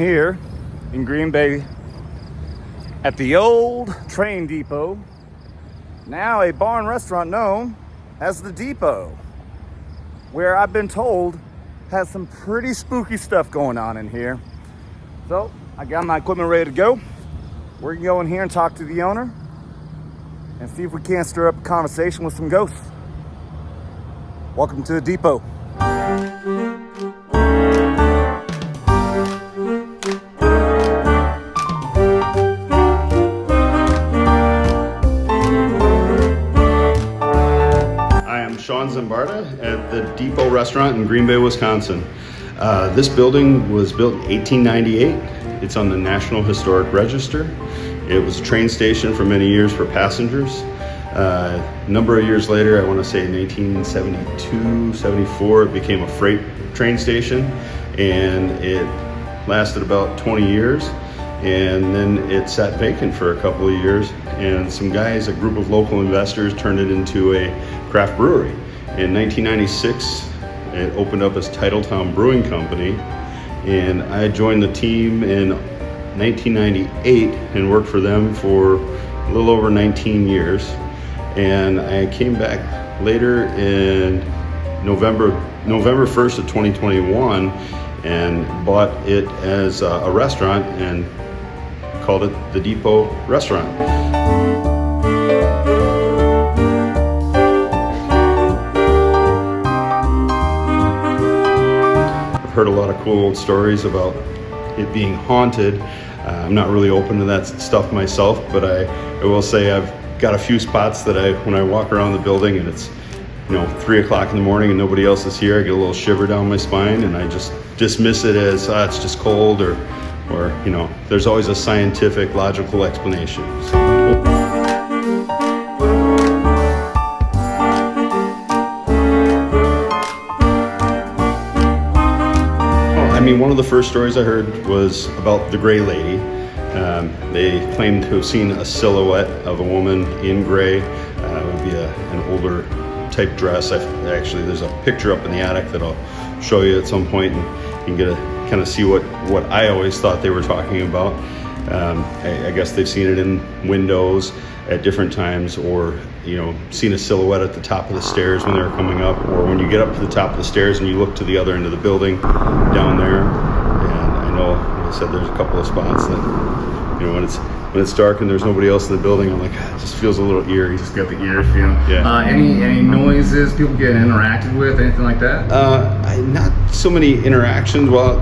here in Green Bay at the old train depot, now a bar and restaurant known as the Depot, where I've been told has some pretty spooky stuff going on in here. So I got my equipment ready to go. We're gonna go in here and talk to the owner and see if we can't stir up a conversation with some ghosts. Welcome to the Depot. Shawn at the Depot restaurant in Green Bay, Wisconsin. This building was built in 1898. It's on the National Historic Register. It was a train station for many years for passengers. A number of years later, I want to say in 1972, 74, it became a freight train station, and it lasted about 20 years. And then it sat vacant for a couple of years, and some guys, a group of local investors, turned it into a craft brewery. In 1996, it opened up as Titletown Brewing Company, and I joined the team in 1998 and worked for them for a little over 19 years. And I came back later in November 1st of 2021 and bought it as a restaurant and called it the Depot Restaurant. I've heard a lot of cool old stories about it being haunted. I'm not really open to that stuff myself, but I will say I've got a few spots that when I walk around the building and it's 3 o'clock in the morning and nobody else is here, I get a little shiver down my spine, and I just dismiss it as it's just cold, or there's always a scientific, logical explanation. One of the first stories I heard was about the Gray Lady. They claimed to have seen a silhouette of a woman in gray. It would be an older type dress. There's a picture up in the attic that I'll show you at some point, and you can get a kind of see what I always thought they were talking about. I guess they've seen it in windows at different times, or seen a silhouette at the top of the stairs when they were coming up, or when you get up to the top of the stairs and you look to the other end of the building down there. And I know, like I said, there's a couple of spots that when it's dark and there's nobody else in the building, I'm like, it just feels a little eerie. Just got the ear feel. Yeah. Any noises people get interacted with, anything like that? Not so many interactions. Well,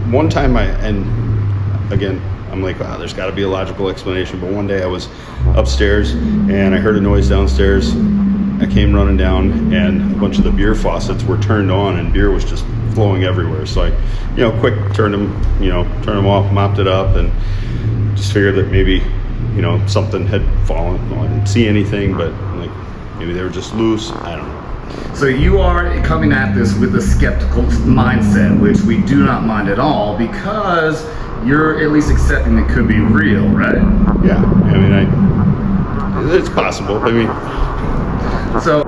one time I'm like, wow, there's got to be a logical explanation. But one day I was upstairs and I heard a noise downstairs. I came running down and a bunch of the beer faucets were turned on and beer was just flowing everywhere. So I, quick turned them off, mopped it up, and just figured that maybe, something had fallen. Well, I didn't see anything, but like maybe they were just loose. I don't know. So you are coming at this with a skeptical mindset, which we do not mind at all, because you're at least accepting it could be real, right? Yeah, it's possible. So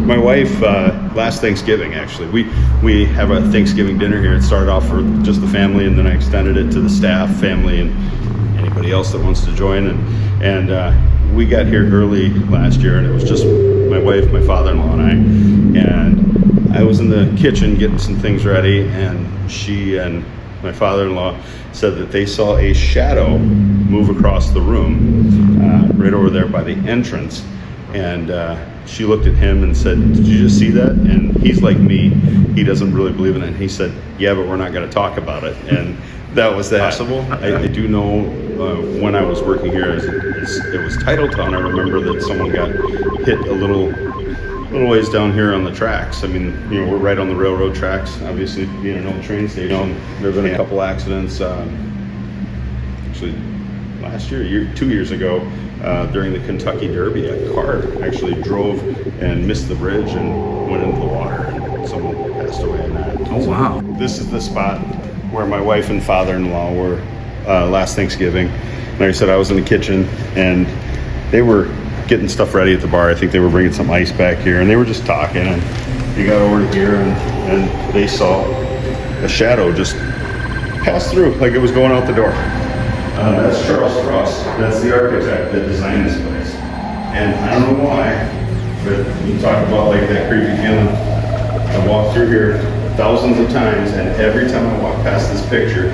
my wife, last Thanksgiving, actually, we have a Thanksgiving dinner here. It started off for just the family, and then I extended it to the staff, family, and anybody else that wants to join. And we got here early last year, and it was just my wife, my father-in-law, and I. And I was in the kitchen getting some things ready, and she and my father-in-law said that they saw a shadow move across the room, right over there by the entrance. And she looked at him and said, "Did you just see that?" And he's like me, he doesn't really believe in it. And he said, "Yeah, but we're not going to talk about it." And that was that. Possible. I do know when I was working here, it was Titletown. I remember that someone got hit a little ways down here on the tracks. We're right on the railroad tracks, obviously being an old train station. There have been a couple accidents. Actually, last year, 2 years ago, during the Kentucky Derby, a car actually drove and missed the bridge and went into the water, and someone passed away in that. Oh, wow. This is the spot where my wife and father-in-law were last Thanksgiving, like I said, I was in the kitchen, and they were getting stuff ready at the bar. I think they were bringing some ice back here, and they were just talking, and they got over to here, and they saw a shadow just pass through like it was going out the door. That's Charles Frost. That's the architect that designed this place. And I don't know why, but you talk about like that creepy feeling. I walked through here thousands of times, and every time I walk past this picture,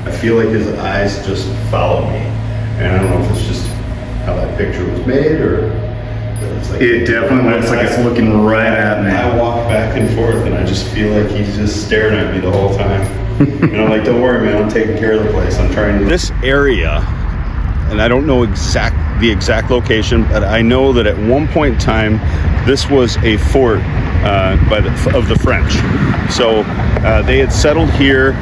I feel like his eyes just follow me. And I don't know if it's just how that picture was made, or it's like, it definitely looks like it's looking right at me. I walk back and forth, and I just feel like he's just staring at me the whole time. And I'm like, don't worry, man, I'm taking care of the place. I'm trying to... This area, and I don't know the exact location, but I know that at one point in time, this was a fort of the French. So they had settled here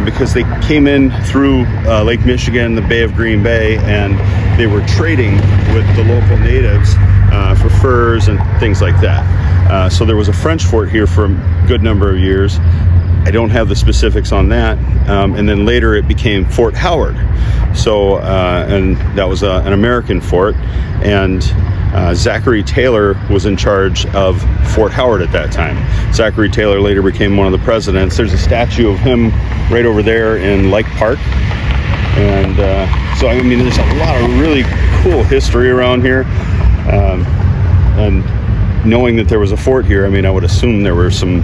because they came in through Lake Michigan, the Bay of Green Bay, and they were trading with the local natives for furs and things like that. So there was a French fort here for a good number of years. I don't have the specifics on that. And then later it became Fort Howard. So, and that was an American fort. And Zachary Taylor was in charge of Fort Howard at that time. Zachary Taylor later became one of the presidents. There's a statue of him right over there in Lake Park. And so, I mean, there's a lot of really cool history around here. And knowing that there was a fort here, I mean, I would assume there were some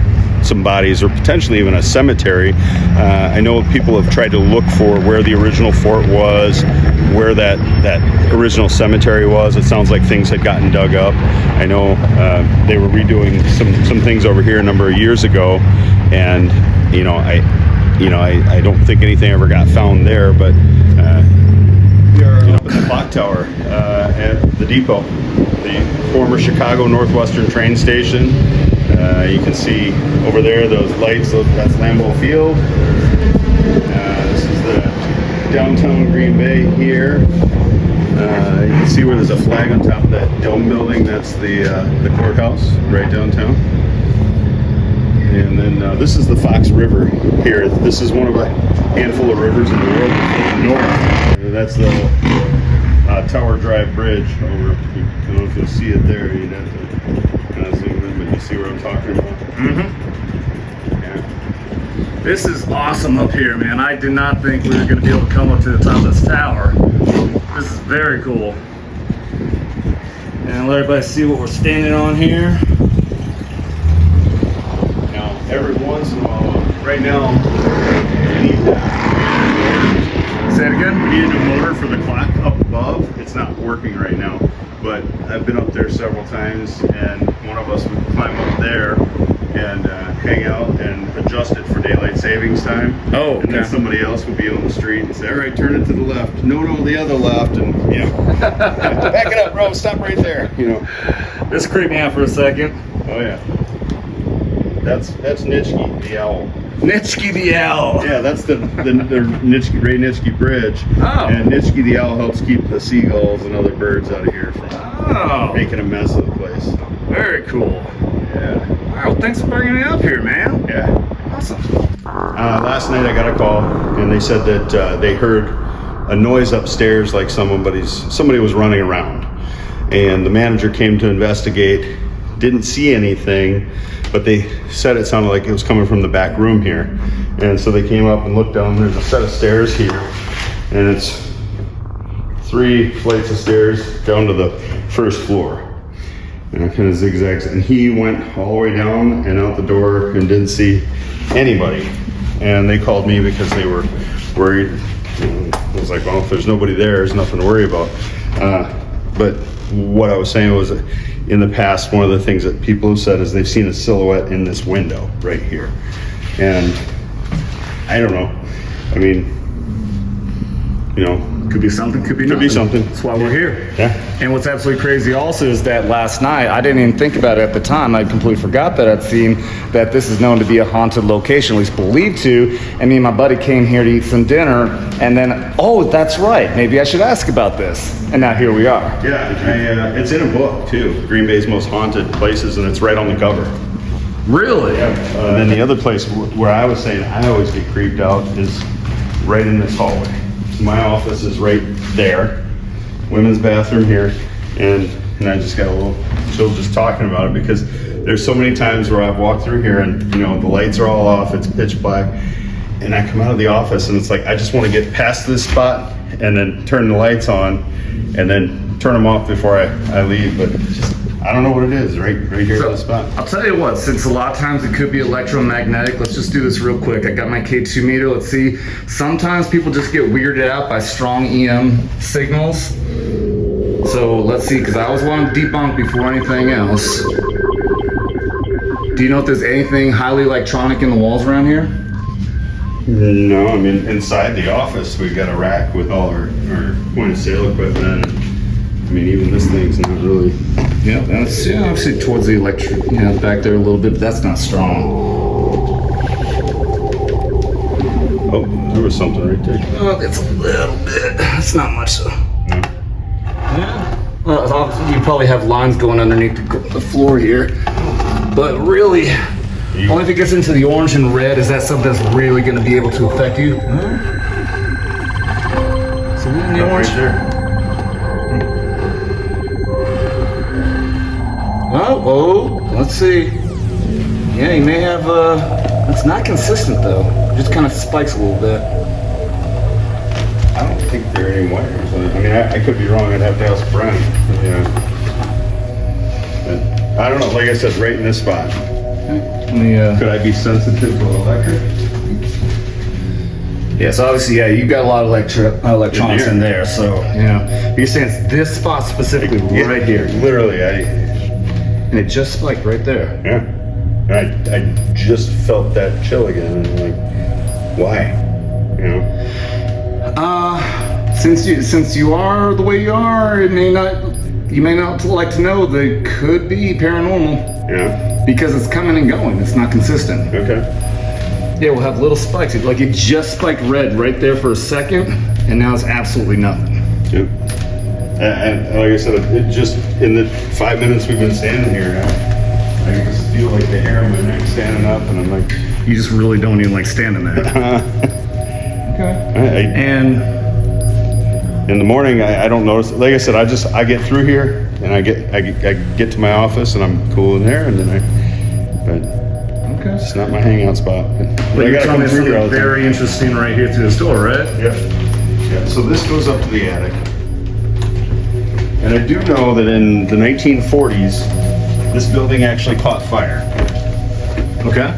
bodies, or potentially even a cemetery. I know people have tried to look for where the original fort was, where that original cemetery was. It sounds like things had gotten dug up. I know they were redoing some things over here a number of years ago, and I don't think anything ever got found there. But we are up at the clock tower at the depot, the former Chicago Northwestern train station. You can see over there those lights, that's Lambeau Field. This is the downtown Green Bay here. You can see where there's a flag on top of that dome building. That's the courthouse right downtown. And then this is the Fox River here. This is one of a handful of rivers in the world that flow north. That's the Tower Drive Bridge over. I don't know if you'll see it there. You'd have to kind of zoom in, but you see what I'm talking about. Mm-hmm. Yeah. This is awesome up here, man. I did not think we were going to be able to come up to the top of this tower. This is very cool. And let everybody see what we're standing on here. Now, every once in a while, right now, we need Say it again? We need a new motor for the clock up above. It's not working right now, but I've been up there several times, and one of us would climb up there and hang out and adjust it for daylight savings time. Oh, okay. And then somebody else would be on the street and say, all right, turn it to the left. No, the other left. And, back it up, bro. Stop right there. This creeped me out for a second. Oh, yeah. That's Nitschke, the owl. Nitschke the owl. Yeah, that's the Nitschke, Ray Nitschke Bridge. Oh. And Nitschke the owl helps keep the seagulls and other birds out of here from making a mess of the place. Very cool. Yeah. Well, thanks for bringing me up here, man. Yeah. Awesome. Last night I got a call, and they said that they heard a noise upstairs, like somebody was running around. And the manager came to investigate, didn't see anything, but they said it sounded like it was coming from the back room here. And so they came up and looked down. There's a set of stairs here, and it's 3 flights of stairs down to the first floor. And it kind of zigzags. And he went all the way down and out the door and didn't see anybody. And they called me because they were worried. I was like, well, if there's nobody there, there's nothing to worry about. But what I was saying was, in the past, one of the things that people have said is they've seen a silhouette in this window right here. And I don't know. I mean, could be something, could be Could nothing. be something. That's why we're here. Yeah. And what's absolutely crazy also is that last night, I didn't even think about it at the time. I completely forgot that I'd seen that this is known to be a haunted location, at least believed to. And me and my buddy came here to eat some dinner, and then, oh, that's right, maybe I should ask about this. And now here we are. Yeah, it's in a book too, Green Bay's Most Haunted Places, and it's right on the cover. Really? And then the other place where I was saying I always get creeped out is right in this hallway. My office is right there, women's bathroom here, and I just got a little chill just talking about it because there's so many times where I've walked through here and the lights are all off, it's pitch black, and I come out of the office and it's like I just want to get past this spot and then turn the lights on and then turn them off before I leave, but just I don't know what it is right here at the spot. I'll tell you what, since a lot of times it could be electromagnetic, let's just do this real quick. I got my K2 meter, let's see. Sometimes people just get weirded out by strong EM signals. So let's see, because I always want to debunk before anything else. Do you know if there's anything highly electronic in the walls around here? No, I mean, inside the office, we've got a rack with all our point of sale equipment. I mean, even this thing's not really. Yeah, that's obviously towards the electric, back there a little bit, but that's not strong. Oh, there was something right there. Oh, it's a little bit. It's not much though. No. Yeah. Well, obviously you probably have lines going underneath the floor here, but really, only if it gets into the orange and red is that something that's really going to be able to affect you. So in the orange there. Oh, let's see. Yeah, you may have, it's not consistent though. It just kind of spikes a little bit. I don't think there are any wires. I mean, I could be wrong. I'd have to ask Brian. Yeah. But I don't know. Like I said, right in this spot. Could I be sensitive to electric? Yeah, so obviously, you got a lot of electronics in there. So, you're saying it's this spot specifically right here. Literally, and it just spiked right there. Yeah. And I just felt that chill again. And I'm like, why? Since you are the way you are, you may not like to know that it could be paranormal. Yeah. Because it's coming and going. It's not consistent. Okay. Yeah, we'll have little spikes. Like it just spiked red right there for a second, and now it's absolutely nothing. Yep. And like I said, it just in the 5 minutes we've been standing here, I just feel like the hair on my neck standing up, and I'm like, you just really don't even like standing there. Okay. And in the morning, I don't notice. Like I said, I get through here, and I get to my office, and I'm cool in there, and then but it's not my hangout spot. But you're telling me something very interesting right here through this door, right? Yeah. So this goes up to the attic. And I do know that in the 1940s, this building actually caught fire. Okay.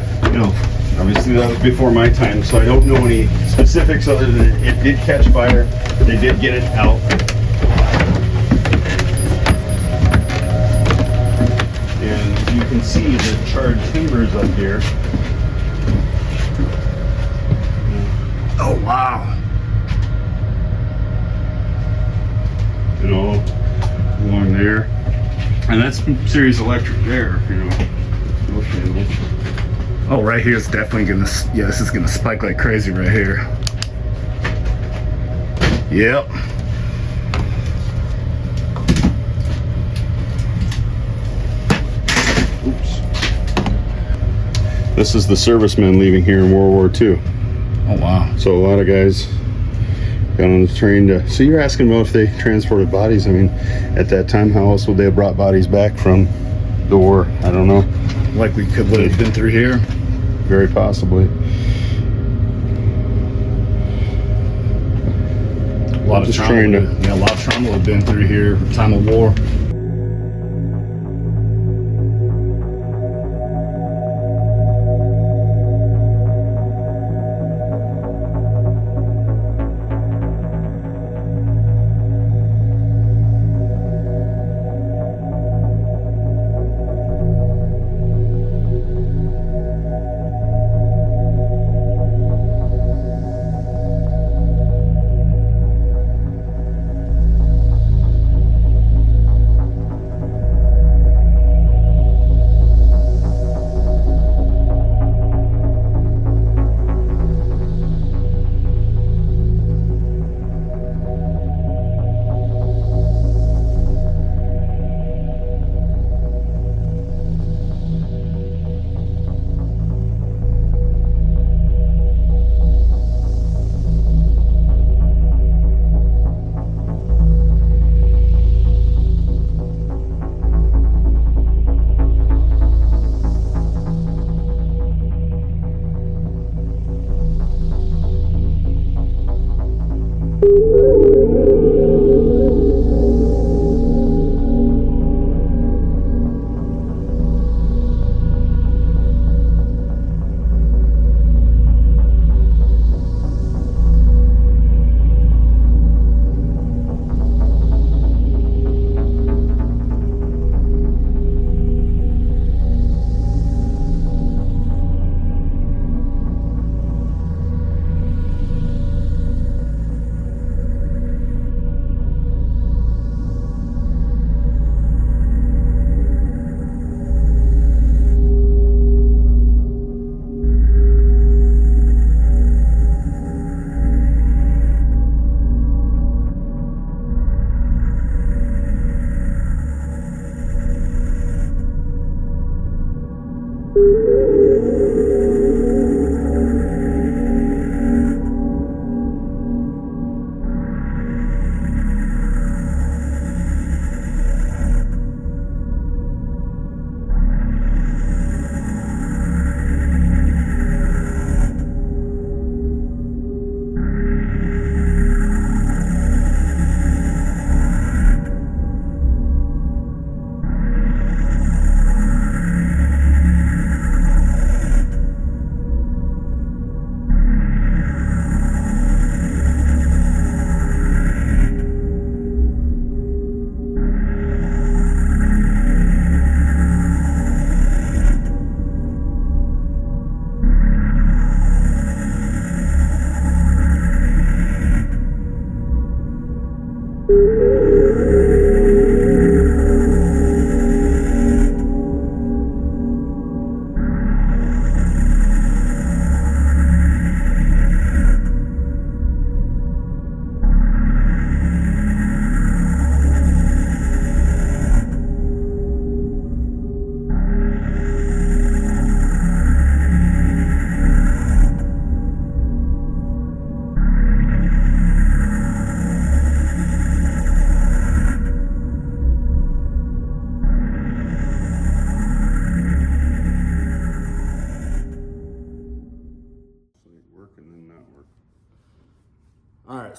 Obviously that was before my time, so I don't know any specifics other than it did catch fire. They did get it out. And you can see the charred timbers up here. Oh, wow. Along there. And that's serious electric there, Oh, right here is definitely gonna, this is gonna spike like crazy right here. Yep. Oops. This is the servicemen leaving here in World War II. Oh, wow. So a lot of guys got on the train to, so you're asking about if they transported bodies. I mean, at that time, how else would they have brought bodies back from the war? I don't know. Like would have been through here? Very possibly. A lot of trauma would have been through here at the time of war.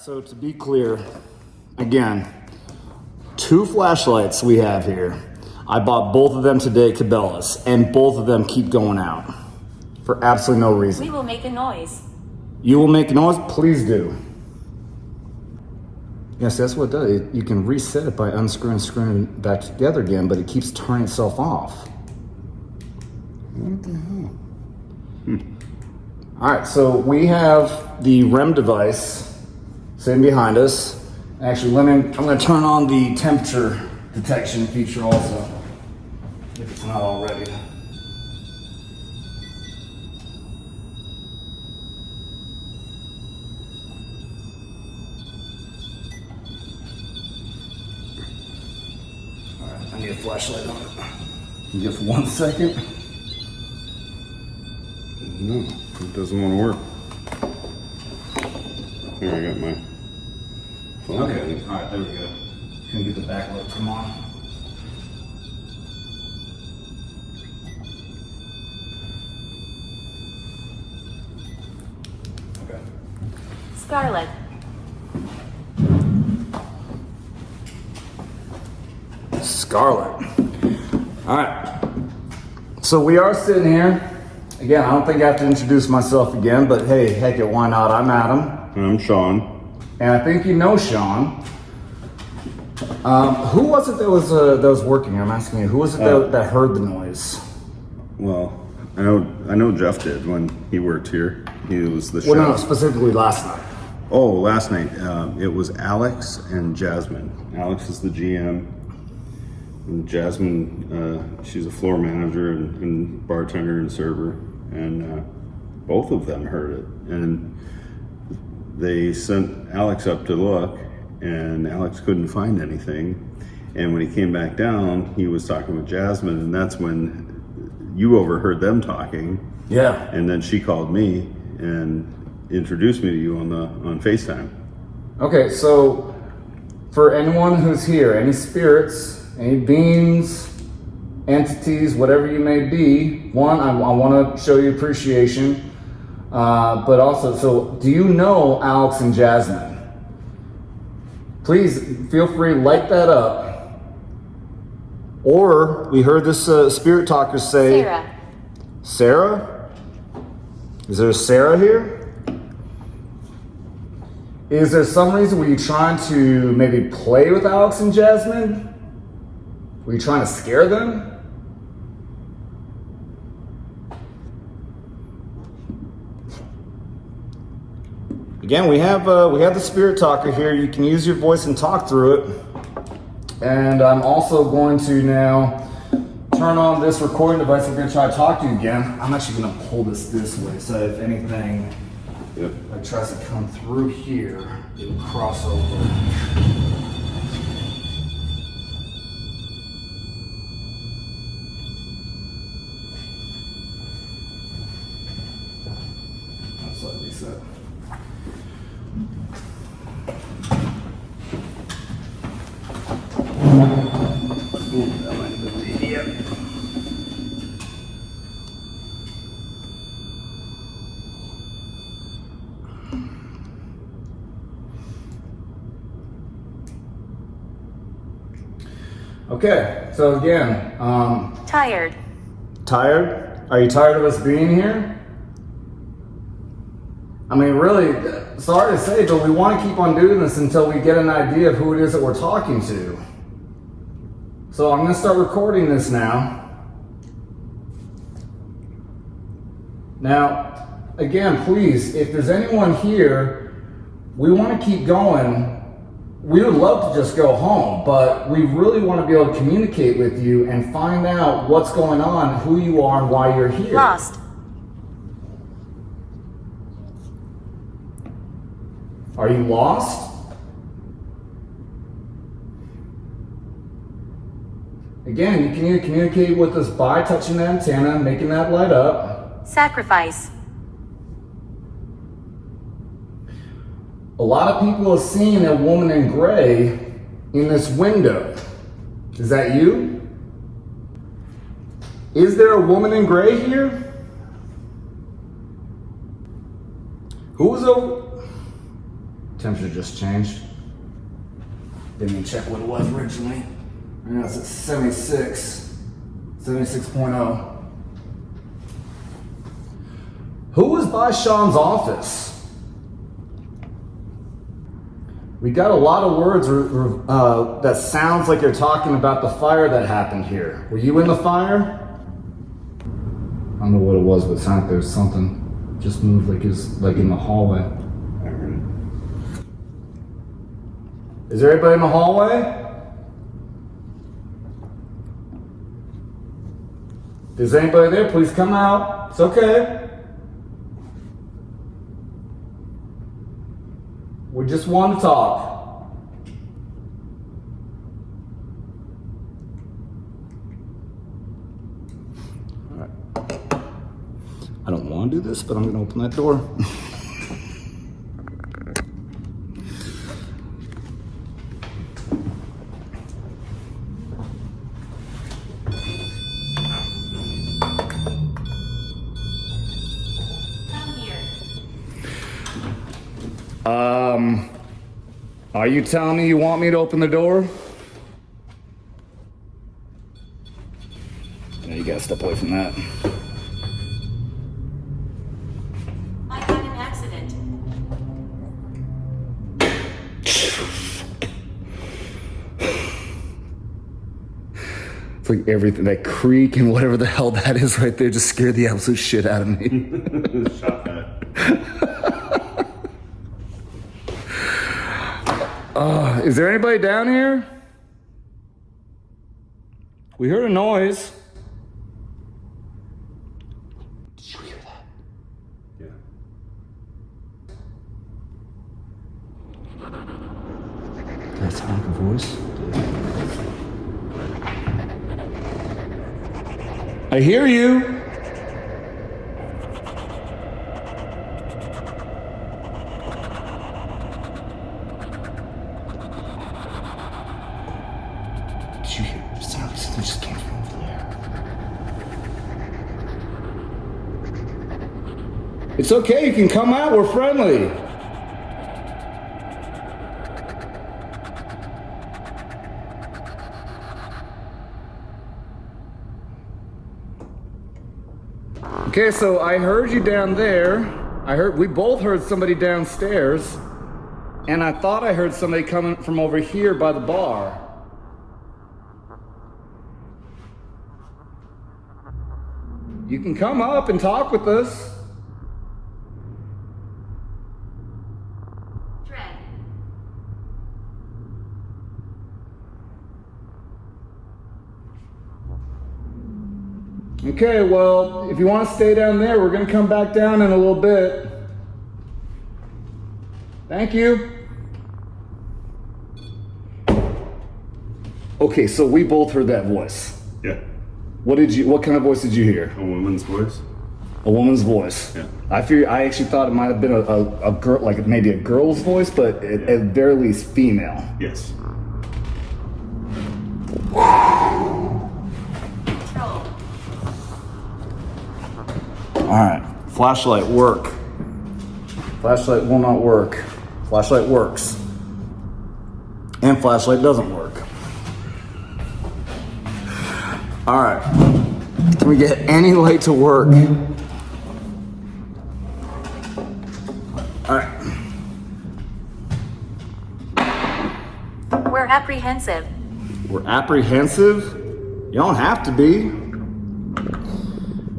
So to be clear, again, 2 flashlights we have here. I bought both of them today at Cabela's, and both of them keep going out for absolutely no reason. We will make a noise. You will make a noise? Please do. Yes, that's what it does. You can reset it by unscrewing and screwing it back together again, but it keeps turning itself off. What the hell? All right, so we have the REM device sitting behind us. Actually, I'm gonna turn on the temperature detection feature also, if it's not already. All right, I need a flashlight on it. Can you give 1 second? No, it doesn't want to work. Here, I got my phone. Okay, all right, there we go. Can get the backlight to come on. Okay. Scarlet. Scarlet. All right. So we are sitting here. Again, I don't think I have to introduce myself again, but hey, heck it, why not? I'm Adam. And I'm Shawn. And I think you know Shawn. Who was it that was working here? I'm asking you. Who was it that heard the noise? Well, I know Jeff did when he worked here. He was the chef. Well, no, specifically last night. Oh, last night it was Alex and Jasmine. Alex is the GM. And Jasmine, she's a floor manager and bartender and server. And both of them heard it. And they sent Alex up to look, and Alex couldn't find anything. And when he came back down, he was talking with Jasmine, and that's when you overheard them talking. Yeah. And then she called me and introduced me to you on FaceTime. Okay, so for anyone who's here, any spirits, any beings, entities, whatever you may be, one, I want to show you appreciation, but also, so do you know Alex and Jasmine? Please feel free, light that up. Or we heard this spirit talker say, Sarah. Sarah? Is there a Sarah here? Is there some reason were you trying to maybe play with Alex and Jasmine? Were you trying to scare them? Again, we have the spirit talker here. You can use your voice and talk through it. And I'm also going to now turn on this recording device. I'm going to try to talk to you again. I'm actually going to pull this way, so if anything like tries to come through here, it will cross over. Let's let it reset. That might have been an idiot. Okay, so again, Tired. tired? Are you tired of us being here? I mean, really, sorry to say, but we want to keep on doing this until we get an idea of who it is that we're talking to. So I'm going to start recording this now. Now, again, please, if there's anyone here, we want to keep going. We would love to just go home, but we really want to be able to communicate with you and find out what's going on, who you are, and why you're here. Lost. Are you lost? Again, you can either communicate with us by touching the antenna, making that light up. Sacrifice. A lot of people have seen a woman in gray in this window. Is that you? Is there a woman in gray here? Who's over? Temperature just changed. Didn't even check what it was originally. Right now it's at 76.0. Who was by Shawn's office? We got a lot of words that sounds like you're talking about the fire that happened here. Were you in the fire? I don't know what it was, but it sounded like there was something just moved like in the hallway. I heard it. Is there anybody in the hallway? If there's anybody there, please come out. It's okay. We just want to talk. All right. I don't want to do this, but I'm going to open that door. Come here. Are you telling me you want me to open the door? Yeah, you gotta step away from that. I had an accident. It's like everything, that creak and whatever the hell that is right there just scared the absolute shit out of me. Shot that. Is there anybody down here? We heard a noise. Did you hear that? Yeah. Did that sound like a voice? I hear you. Did you hear? It sounded like something just came from over there. It's okay, you can come out, we're friendly. Okay, so I heard you down there. We both heard somebody downstairs. And I thought I heard somebody coming from over here by the bar. You can come up and talk with us. Dread. Okay, well, if you want to stay down there, we're going to come back down in a little bit. Thank you. Okay, so we both heard that voice. Yeah. What kind of voice did you hear? A woman's voice. A woman's voice. Yeah. I actually thought it might have been a girl, like maybe a girl's voice, but at very least female. Yes. Control. All right, flashlight work. Flashlight will not work. Flashlight works. And flashlight doesn't work. All right, can we get any light to work? All right. We're apprehensive. We're apprehensive? You don't have to be.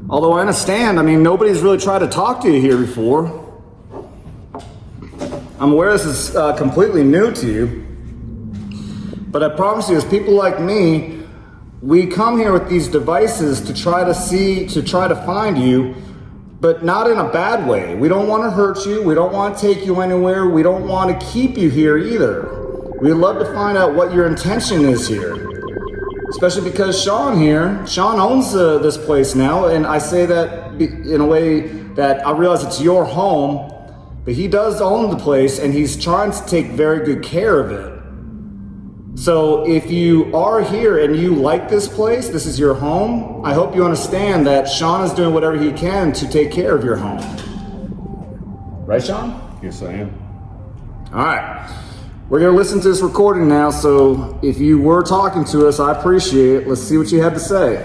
Although I understand, I mean, nobody's really tried to talk to you here before. I'm aware this is completely new to you. But I promise you, as people like me, we come here with these devices to try to find you, but not in a bad way. We don't want to hurt you. We don't want to take you anywhere. We don't want to keep you here either. We'd love to find out what your intention is here. Especially because Shawn owns this place now, and I say that in a way that I realize it's your home, but he does own the place, and he's trying to take very good care of it. So if you are here and you like this place, this is your home, I hope you understand that Shawn is doing whatever he can to take care of your home. Right, Shawn? Yes, I am. All right. We're going to listen to this recording now, so if you were talking to us, I appreciate it. Let's see what you had to say.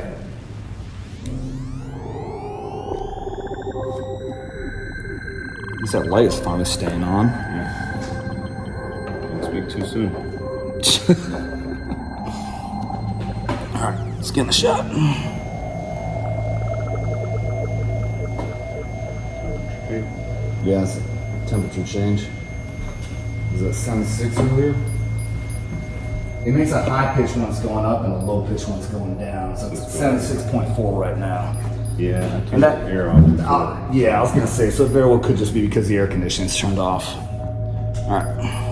At least that light is finally staying on. Yeah. Don't speak too soon. All right, let's get in the shot. Yeah, it's a temperature change. Is that 76 earlier? It makes a high pitch when it's going up and a low pitch when it's going down. So it's 76.4 right now. Yeah, I And turned that the air off. yeah, I was gonna say, so it very well could just be because the air conditioning is turned off. All right.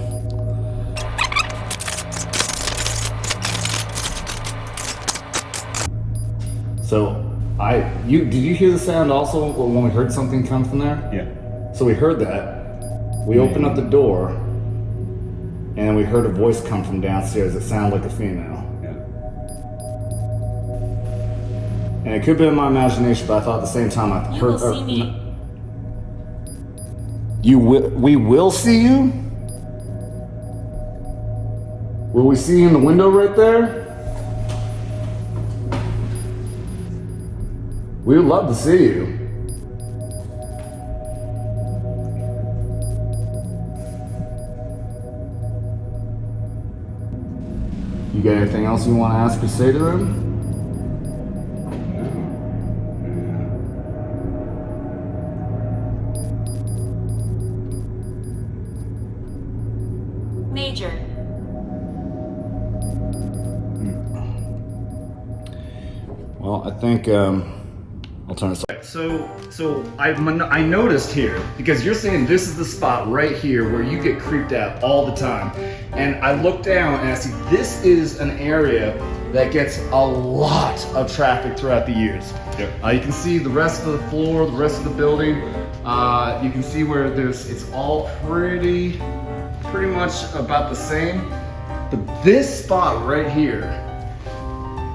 So did you hear the sound also when we heard something come from there? Yeah. So we heard that. We opened up the door, and we heard a voice come from downstairs that sounded like a female. Yeah. And it could have been my imagination, but I thought at the same time I You heard. will see me. We will see you? Will we see you in the window right there? We would love to see you. You got anything else you want to ask or say to them? Major. Well, I think I'll turn this off. So I noticed here, because you're saying this is the spot right here where you get creeped out all the time. And I look down and I see this is an area that gets a lot of traffic throughout the years. Yep. You can see the rest of the floor, the rest of the building. You can see where it's all pretty much about the same. But this spot right here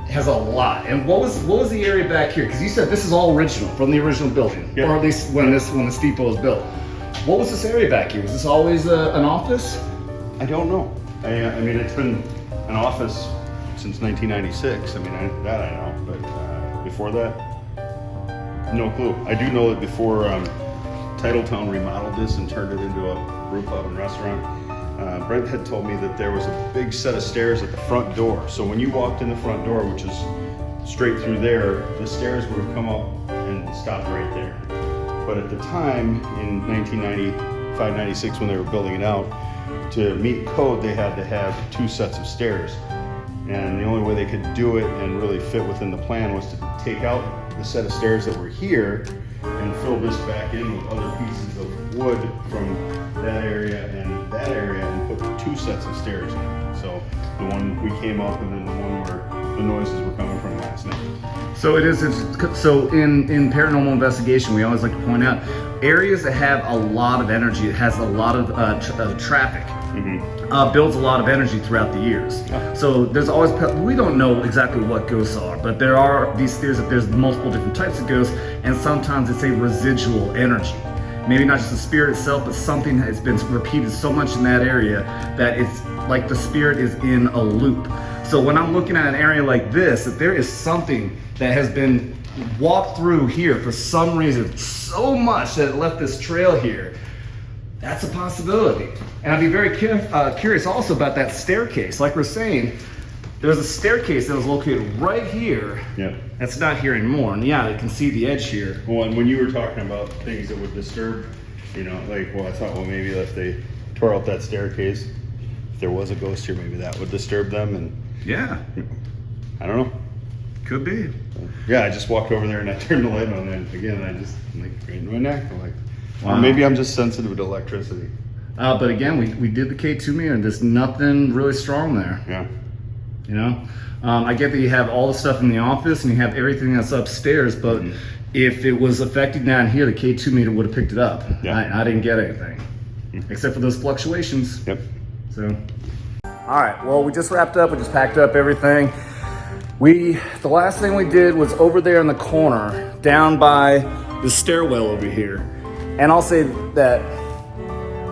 has a lot. And what was the area back here? Because you said this is all original from the original building, Yep. or at least when this depot was built. What was this area back here? Was this always an office? I don't know. I mean, it's been an office since 1996. I mean, that I know, but before that, no clue. I do know that before Titletown remodeled this and turned it into a brew pub and restaurant, Brent had told me that there was a big set of stairs at the front door. So when you walked in the front door, which is straight through there, the stairs would have come up and stopped right there. But at the time, in 1995, 96, when they were building it out, to meet code, they had to have 2 sets of stairs. And the only way they could do it and really fit within the plan was to take out the set of stairs that were here and fill this back in with other pieces of wood from that area and that area and put 2 sets of stairs in. So the one we came up and then the one where the noises were coming from last night. So in paranormal investigation, we always like to point out areas that have a lot of energy, it has a lot of traffic. Builds a lot of energy throughout the years. Yeah. So there's always, we don't know exactly what ghosts are, but there are these theories that there's multiple different types of ghosts, and sometimes it's a residual energy. Maybe not just the spirit itself, but something has been repeated so much in that area that it's like the spirit is in a loop. So when I'm looking at an area like this, that there is something that has been walked through here for some reason so much that it left this trail here, that's a possibility. And I'd be very curious also about that staircase. Like we're saying, there's a staircase that was located right here. Yeah. That's not here anymore. And yeah, you can see the edge here. Well, and when you were talking about things that would disturb, you know, like, well, I thought, well, maybe if they tore out that staircase, if there was a ghost here, maybe that would disturb them. And Yeah, I don't know. could be. Yeah, I just walked over there and I turned the light on, and again, I just like right in my neck. I'm like, Wow. or maybe I'm just sensitive to electricity. But again, we did the K2 meter and there's nothing really strong there. Yeah. You know, I get that you have all the stuff in the office and you have everything that's upstairs, but if it was affecting down here, the K2 meter would have picked it up. Yeah. I didn't get anything, except for those fluctuations. Yep. So, all right. Well, we just wrapped up. We just packed up everything. The last thing we did was over there in the corner, down by the stairwell over here. And I'll say that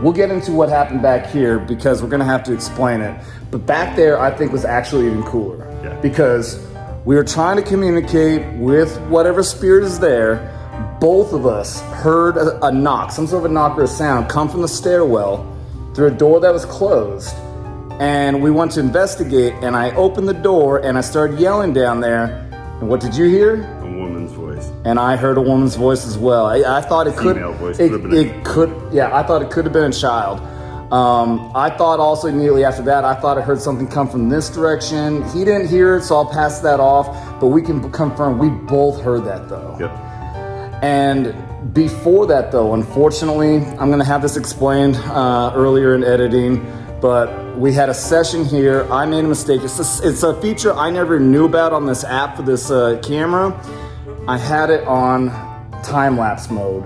We'll get into what happened back here because we're gonna have to explain it. But back there, I think was actually even cooler. Yeah. Because we were trying to communicate with whatever spirit is there. Both of us heard a knock, some sort of a knock or a sound come from the stairwell through a door that was closed. And we went to investigate, and I opened the door and I started yelling down there. And what did you hear? A woman's voice. And I heard a woman's voice as well. I thought it could. Female voice. It could. Yeah, I thought it could have been a child. I thought also immediately after that, I thought I heard something come from this direction. He didn't hear it, so I'll pass that off. But we can confirm we both heard that though. Yep. And before that though, unfortunately, I'm gonna have this explained earlier in editing. But we had a session here. I made a mistake. It's a feature I never knew about on this app for this camera. I had it on time-lapse mode,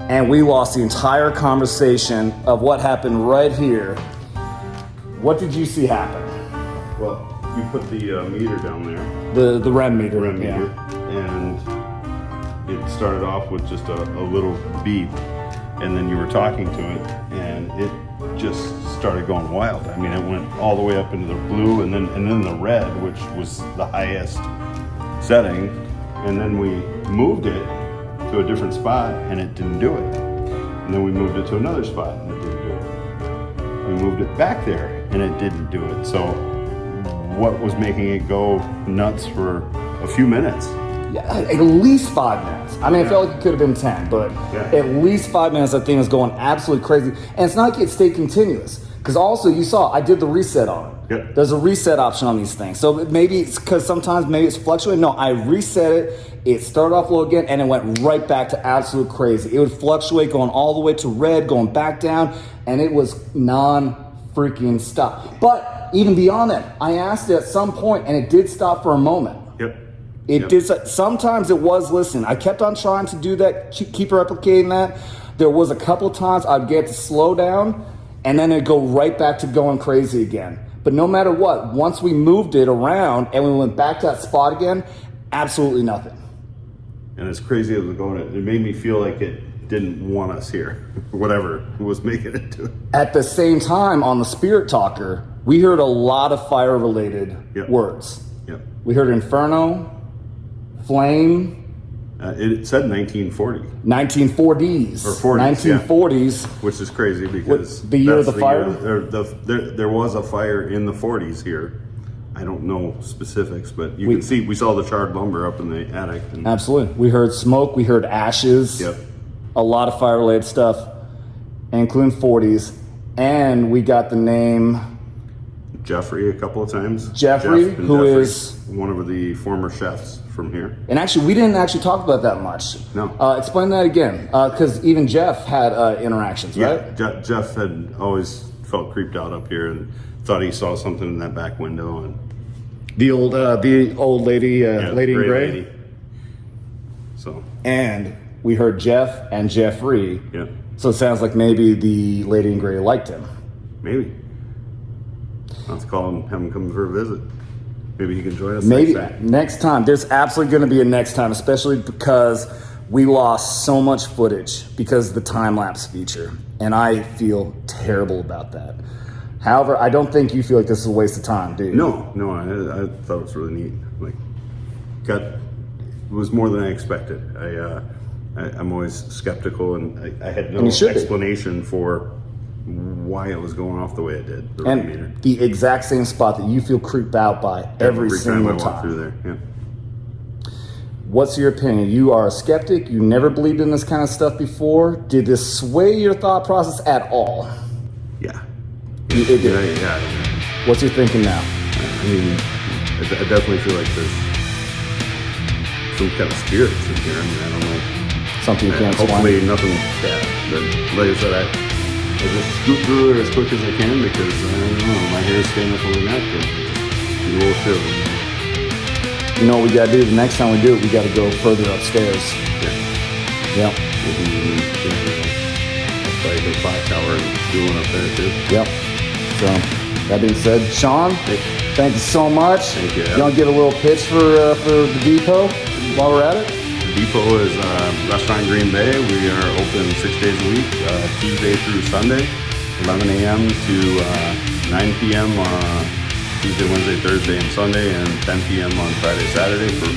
and we lost the entire conversation of what happened right here. What did you see happen? Well, you put the meter down there. The REM meter. REM meter. And it started off with just a little beep, and then you were talking to it, and it just started going wild. I mean, it went all the way up into the blue and then the red, which was the highest setting. And then we moved it to a different spot and it didn't do it. And then we moved it to another spot and it didn't do it. We moved it back there and it didn't do it. So what was making it go nuts for a few minutes? Yeah, at least 5 minutes. I mean, I felt like it could have been 10, but at least 5 minutes, that thing was going absolutely crazy. And it's not like it stayed continuous. Because also, you saw, I did the reset on it. Yep. There's a reset option on these things. So maybe it's because sometimes maybe it's fluctuating. No, I reset it. It started off low again, and it went right back to absolute crazy. It would fluctuate going all the way to red, going back down, and it was non-freaking stop. But even beyond that, I asked it at some point, and it did stop for a moment. Yep. It did. Sometimes it was listening. I kept on trying to do that, keep replicating that. There was a couple times I'd get to slow down, and then it'd go right back to going crazy again. But no matter what, once we moved it around and we went back to that spot again, absolutely nothing. And as crazy as it was going, it made me feel like it didn't want us here, whatever was making it do it. At the same time, on the Spirit Talker, we heard a lot of fire-related words. Yep. We heard Inferno, Flame. It said 1940. 1940s. Or 40s, 1940s. Which is crazy because the year of the fire? There was a fire in the 40s here. I don't know specifics, but you can see, we saw the charred lumber up in the attic. And absolutely. We heard smoke, we heard ashes. Yep. A lot of fire-related stuff, including 40s. And we got the name Jeffrey a couple of times. Jeffrey, who is one of the former chefs from here. And actually, we didn't actually talk about that much. No. Explain that again, because even Jeff had interactions, right? Yeah, Jeff had always felt creeped out up here and thought he saw something in that back window. And the old lady, lady in gray. Lady. So. And we heard Jeff and Jeffrey. Yeah. So it sounds like maybe the lady in gray liked him. Maybe. I'll have to call him, have him come for a visit. Maybe he can join us Maybe next time. There's absolutely going to be a next time, especially because we lost so much footage because of the time-lapse feature. And I feel terrible about that. However, I don't think you feel like this is a waste of time, do you? No, I thought it was really neat. It was more than I expected. I'm always skeptical, and I had no explanation for why it was going off the way it did. And the exact same spot that you feel creeped out by every single time I walk through there. Yeah. What's your opinion? You are a skeptic. You never believed in this kind of stuff before. Did this sway your thought process at all? Yeah. It did. Yeah. What's your thinking now? I mean, I definitely feel like there's some kind of spirits in here. I mean, I don't know. Something you can't explain. Hopefully nothing bad. But like I said, I just scoot through there as quick as I can because I don't know, my hair's standing up on the neck and it's a little chilly. You know what we gotta do? The next time we do it, we gotta go further upstairs. Yeah. Yep. Maybe probably go clock tower and do one up there too. Yep. So that being said, Shawn, thank you so much. Thank you. You want to give a little pitch for the depot while we're at it? The Depot is a restaurant in Green Bay. We are open 6 days a week, Tuesday through Sunday, 11 a.m. to 9 p.m. Tuesday, Wednesday, Thursday, and Sunday, and 10 p.m. on Friday, Saturday for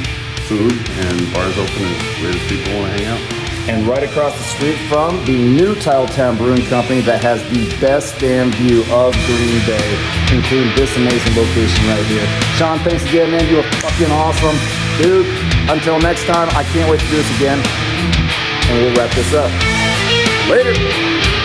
food. And bars open as late as people want to hang out. And right across the street from the new Titletown Brewing Company that has the best damn view of Green Bay, including this amazing location right here. Shawn, thanks again, man. You are fucking awesome. Dude, until next time, I can't wait to do this again. And we'll wrap this up. Later.